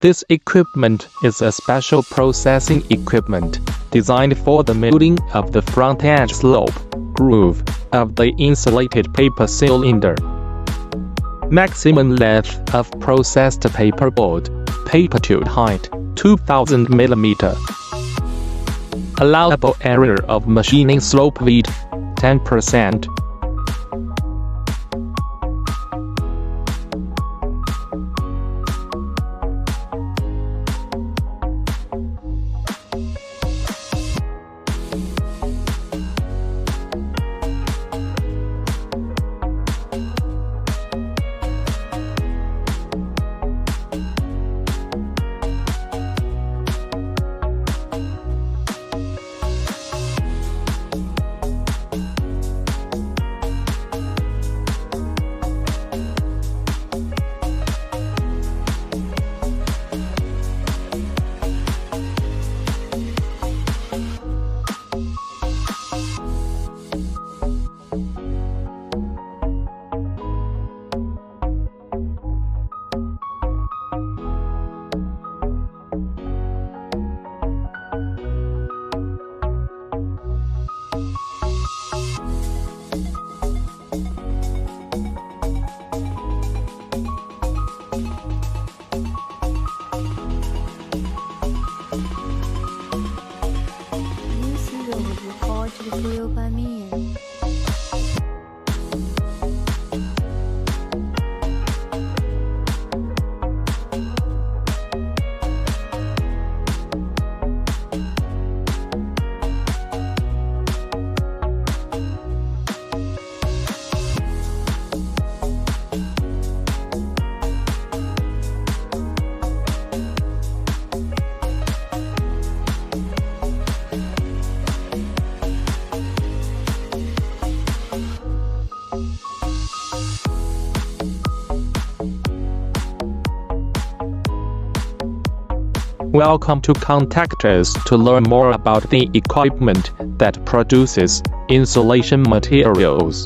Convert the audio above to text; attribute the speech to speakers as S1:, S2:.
S1: This equipment is a special processing equipment designed for the milling of the front edge slope groove of the insulated paper cylinder. Maximum length of processed paperboard, paper tube height, 2000 mm. Allowable area of machining slope width, 10%.
S2: by me.
S1: Welcome to contact us to learn more about the equipment that produces insulation materials.